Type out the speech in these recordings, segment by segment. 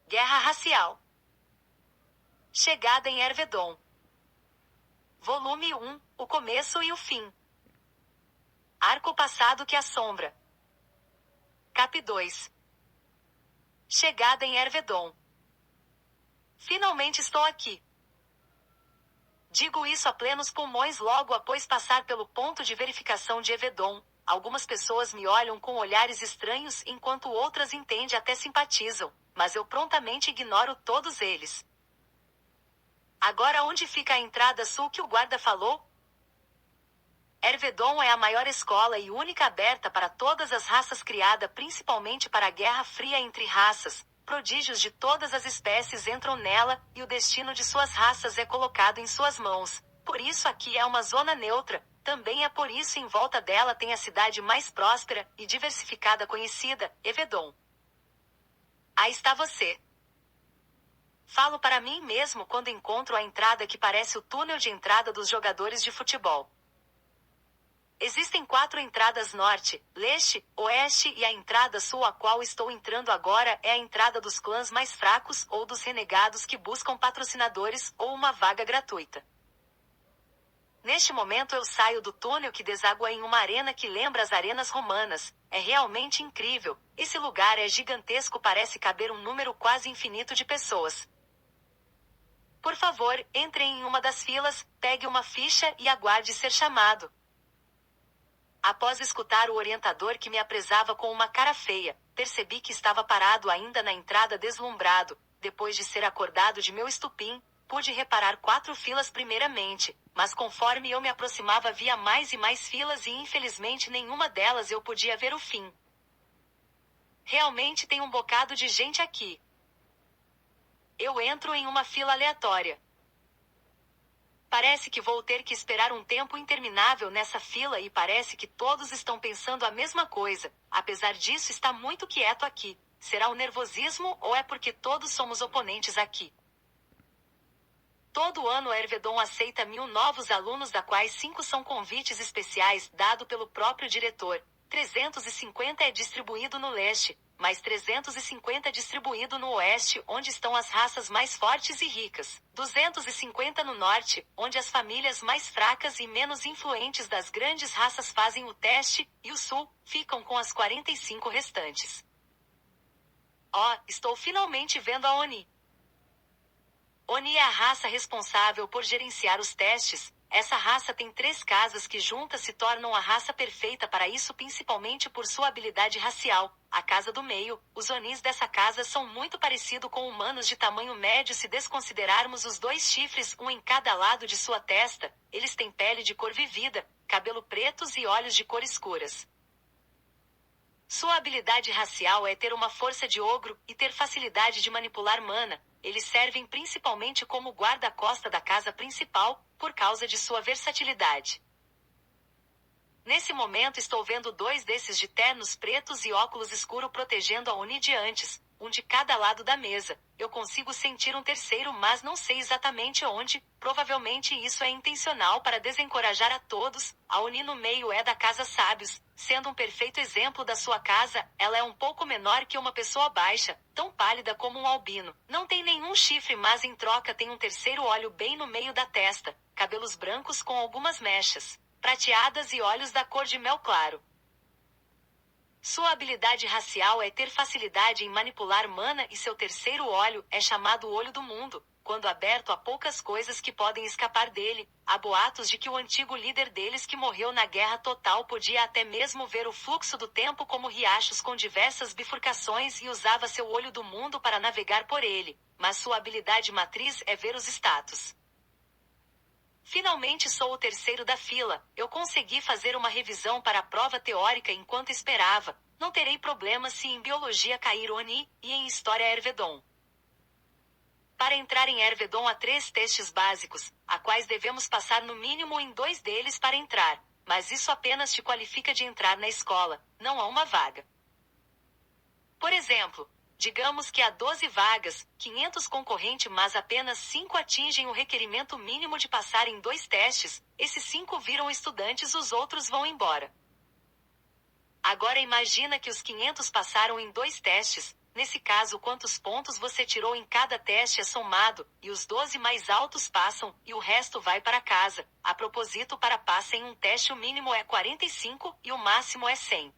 Guerra racial. Chegada em Ervedon. Volume 1, o começo e o fim. Arco passado que assombra. Cap 2. Chegada em Ervedon. Finalmente estou aqui. Digo isso a plenos pulmões logo após passar pelo ponto de verificação de Ervedon. Algumas pessoas me olham com olhares estranhos enquanto outras entendem até simpatizam, mas eu prontamente ignoro todos eles. Agora onde fica a entrada sul que o guarda falou? Ervedon é a maior escola e única aberta para todas as raças criada principalmente para a Guerra Fria entre raças. Prodígios de todas as espécies entram nela, e o destino de suas raças é colocado em suas mãos. Por isso aqui é uma zona neutra, também é por isso em volta dela tem a cidade mais próspera e diversificada conhecida, Ervedon. Aí está você. Falo para mim mesmo quando encontro a entrada que parece o túnel de entrada dos jogadores de futebol. Existem 4 entradas norte, leste, oeste e a entrada sul a qual estou entrando agora é a entrada dos clãs mais fracos ou dos renegados que buscam patrocinadores ou uma vaga gratuita. Neste momento eu saio do túnel que deságua em uma arena que lembra as arenas romanas. É realmente incrível, esse lugar é gigantesco, parece caber um número quase infinito de pessoas. Por favor, entre em uma das filas, pegue uma ficha e aguarde ser chamado. Após escutar o orientador que me apresava com uma cara feia, percebi que estava parado ainda na entrada deslumbrado. Depois de ser acordado de meu estupim, pude reparar 4 filas primeiramente, mas conforme eu me aproximava via mais e mais filas e infelizmente nenhuma delas eu podia ver o fim. Realmente tem um bocado de gente aqui. Eu entro em uma fila aleatória. Parece que vou ter que esperar um tempo interminável nessa fila e parece que todos estão pensando a mesma coisa. Apesar disso está muito quieto aqui. Será o nervosismo ou é porque todos somos oponentes aqui? Todo ano a Ervedon aceita 1000 novos alunos, da quais 5 são convites especiais, dado pelo próprio diretor. 350 é distribuído no leste, mais 350 distribuído no oeste, onde estão as raças mais fortes e ricas. 250 no norte, onde as famílias mais fracas e menos influentes das grandes raças fazem o teste, e o sul, ficam com as 45 restantes. Estou finalmente vendo a Oni. Oni é a raça responsável por gerenciar os testes. Essa raça tem 3 casas que juntas se tornam a raça perfeita para isso, principalmente por sua habilidade racial. A casa do meio, os Onis dessa casa são muito parecidos com humanos de tamanho médio se desconsiderarmos os 2 chifres, um em cada lado de sua testa. Eles têm pele de cor vivida, cabelo pretos e olhos de cor escuras. Sua habilidade racial é ter uma força de ogro e ter facilidade de manipular mana. Eles servem principalmente como guarda-costa da casa principal, por causa de sua versatilidade. Nesse momento estou vendo 2 desses de ternos pretos e óculos escuro protegendo a Oni de antes, um de cada lado da mesa. Eu consigo sentir um terceiro, mas não sei exatamente onde. Provavelmente isso é intencional para desencorajar a todos. A Oni no meio é da Casa Sábios, sendo um perfeito exemplo da sua casa. Ela é um pouco menor que uma pessoa baixa, tão pálida como um albino. Não tem nenhum chifre, mas em troca tem um terceiro olho bem no meio da testa, cabelos brancos com algumas mechas prateadas e olhos da cor de mel claro. Sua habilidade racial é ter facilidade em manipular mana e seu terceiro olho é chamado Olho do Mundo. Quando aberto, há poucas coisas que podem escapar dele. Há boatos de que o antigo líder deles, que morreu na Guerra Total, podia até mesmo ver o fluxo do tempo como riachos com diversas bifurcações e usava seu Olho do Mundo para navegar por ele. Mas sua habilidade matriz é ver os status. Finalmente sou o terceiro da fila. Eu consegui fazer uma revisão para a prova teórica enquanto esperava. Não terei problemas se em biologia cair Oni, e em história Ervedon. Para entrar em Ervedon há 3 testes básicos, a quais devemos passar no mínimo em 2 deles para entrar. Mas isso apenas te qualifica de entrar na escola, não há uma vaga. Por exemplo, digamos que há 12 vagas, 500 concorrentes, mas apenas 5 atingem o requerimento mínimo de passar em 2 testes. Esses 5 viram estudantes, os outros vão embora. Agora imagina que os 500 passaram em 2 testes, Nesse caso, quantos pontos você tirou em cada teste é somado, e os 12 mais altos passam, e o resto vai para casa. A propósito, para passar em um teste o mínimo é 45 e o máximo é 100.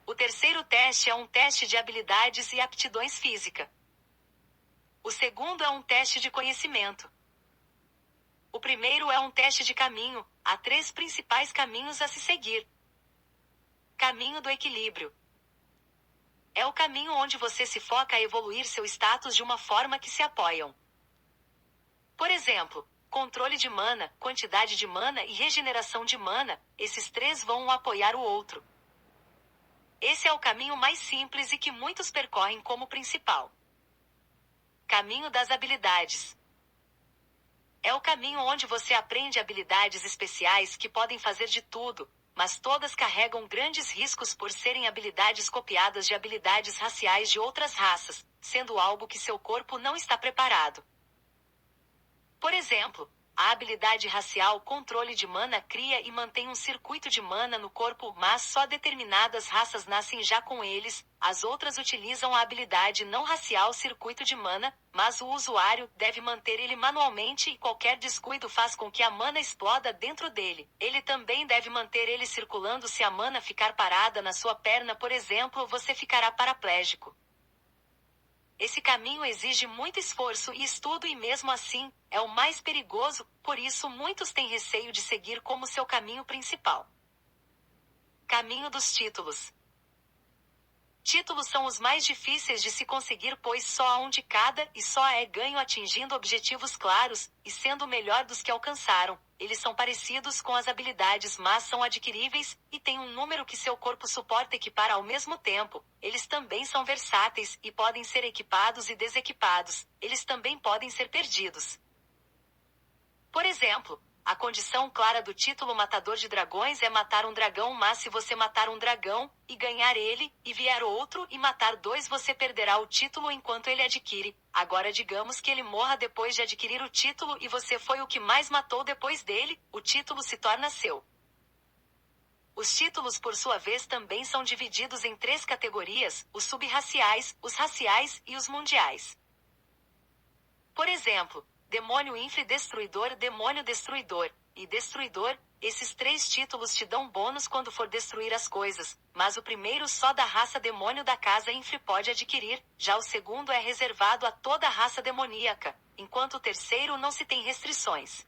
O terceiro teste é um teste de habilidades e aptidões física. O segundo é um teste de conhecimento. O primeiro é um teste de caminho. Há 3 principais caminhos a se seguir. Caminho do equilíbrio. É o caminho onde você se foca a evoluir seu status de uma forma que se apoiam. Por exemplo, controle de mana, quantidade de mana e regeneração de mana, esses 3 vão apoiar o outro. Esse é o caminho mais simples e que muitos percorrem como principal. Caminho das habilidades. É o caminho onde você aprende habilidades especiais que podem fazer de tudo, mas todas carregam grandes riscos por serem habilidades copiadas de habilidades raciais de outras raças, sendo algo que seu corpo não está preparado. Por exemplo, a habilidade racial controle de mana cria e mantém um circuito de mana no corpo, mas só determinadas raças nascem já com eles. As outras utilizam a habilidade não racial circuito de mana, mas o usuário deve manter ele manualmente e qualquer descuido faz com que a mana exploda dentro dele. Ele também deve manter ele circulando. Se a mana ficar parada na sua perna, por exemplo, você ficará paraplégico. Esse caminho exige muito esforço e estudo e mesmo assim, é o mais perigoso, por isso muitos têm receio de seguir como seu caminho principal. Caminho dos títulos. Títulos são os mais difíceis de se conseguir, pois só há um de cada e só é ganho atingindo objetivos claros e sendo melhor dos que alcançaram. Eles são parecidos com as habilidades, mas são adquiríveis e têm um número que seu corpo suporta equipar ao mesmo tempo. Eles também são versáteis e podem ser equipados e desequipados. Eles também podem ser perdidos. Por exemplo, a condição clara do título Matador de Dragões é matar um dragão, mas se você matar um dragão, e ganhar ele, e vier outro e matar 2, você perderá o título enquanto ele adquire. Agora digamos que ele morra depois de adquirir o título e você foi o que mais matou depois dele, o título se torna seu. Os títulos, por sua vez, também são divididos em 3 categorias, os subraciais, os raciais e os mundiais. Por exemplo, Demônio Infre Destruidor, Demônio Destruidor e Destruidor, esses 3 títulos te dão bônus quando for destruir as coisas, mas o primeiro só da raça demônio da casa Infre pode adquirir, já o segundo é reservado a toda a raça demoníaca, enquanto o terceiro não se tem restrições.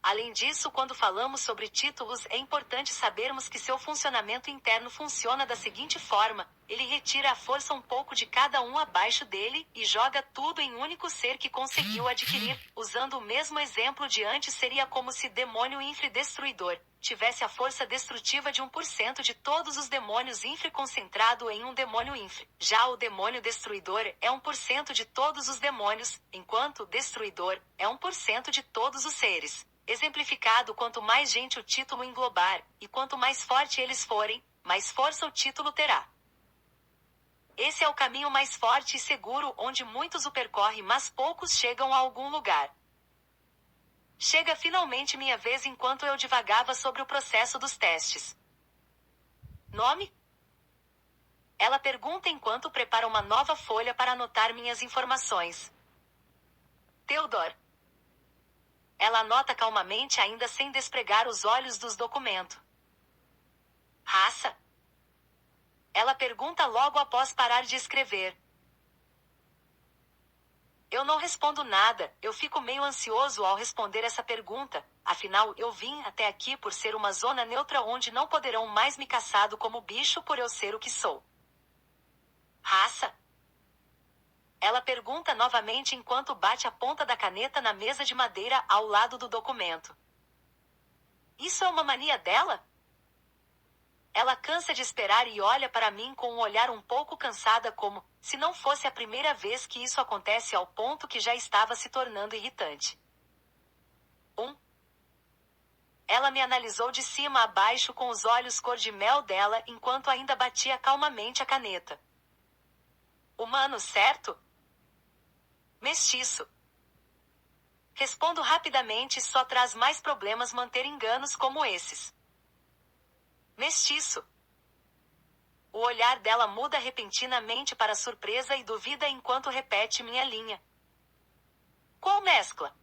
Além disso, quando falamos sobre títulos, é importante sabermos que seu funcionamento interno funciona da seguinte forma: ele retira a força um pouco de cada um abaixo dele, e joga tudo em um único ser que conseguiu adquirir. Usando o mesmo exemplo de antes, seria como se Demônio Infre Destruidor tivesse a força destrutiva de 1% de todos os demônios Infre concentrado em um demônio Infre. Já o Demônio Destruidor é 1% de todos os demônios, enquanto o Destruidor é 1% de todos os seres. Exemplificado, quanto mais gente o título englobar, e quanto mais forte eles forem, mais força o título terá. Esse é o caminho mais forte e seguro, onde muitos o percorrem, mas poucos chegam a algum lugar. Chega finalmente minha vez enquanto eu divagava sobre o processo dos testes. Nome? Ela pergunta enquanto prepara uma nova folha para anotar minhas informações. Theodore. Ela anota calmamente, ainda sem despregar os olhos dos documentos. Raça? Ela pergunta logo após parar de escrever. Eu não respondo nada, eu fico meio ansioso ao responder essa pergunta, afinal eu vim até aqui por ser uma zona neutra onde não poderão mais me caçar como bicho por eu ser o que sou. Raça? Ela pergunta novamente enquanto bate a ponta da caneta na mesa de madeira ao lado do documento. Isso é uma mania dela? Ela cansa de esperar e olha para mim com um olhar um pouco cansada, como se não fosse a primeira vez que isso acontece, ao ponto que já estava se tornando irritante. Ela me analisou de cima a baixo com os olhos cor de mel dela enquanto ainda batia calmamente a caneta. Humano, certo? Mestiço. Respondo rapidamente, só traz mais problemas manter enganos como esses. Mestiço. O olhar dela muda repentinamente para surpresa e dúvida enquanto repete minha linha. Qual mescla?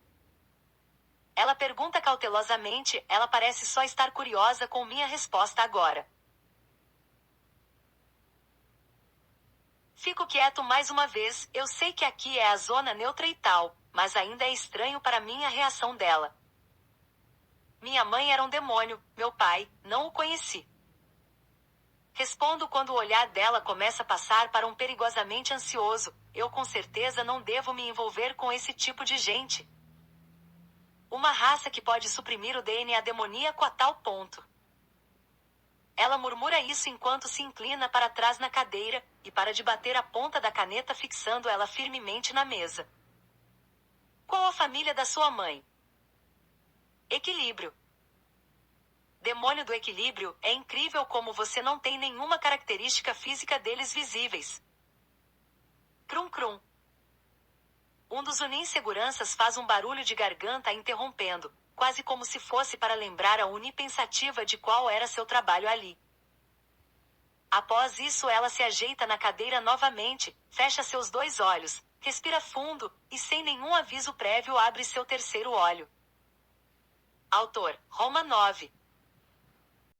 Ela pergunta cautelosamente, ela parece só estar curiosa com minha resposta agora. Fico quieto mais uma vez, eu sei que aqui é a zona neutra e tal, mas ainda é estranho para mim a reação dela. Minha mãe era um demônio, meu pai, não o conheci. Respondo quando o olhar dela começa a passar para um perigosamente ansioso, eu com certeza não devo me envolver com esse tipo de gente. Uma raça que pode suprimir o DNA demoníaco a tal ponto. Ela murmura isso enquanto se inclina para trás na cadeira, e para de bater a ponta da caneta fixando ela firmemente na mesa. Qual a família da sua mãe? Equilíbrio. Demônio do equilíbrio, é incrível como você não tem nenhuma característica física deles visíveis. Crum crum. Um dos Unin seguranças faz um barulho de garganta interrompendo, quase como se fosse para lembrar a Uni pensativa de qual era seu trabalho ali. Após isso ela se ajeita na cadeira novamente, fecha seus 2 olhos, respira fundo, e sem nenhum aviso prévio abre seu terceiro olho. Autor, Roma 9.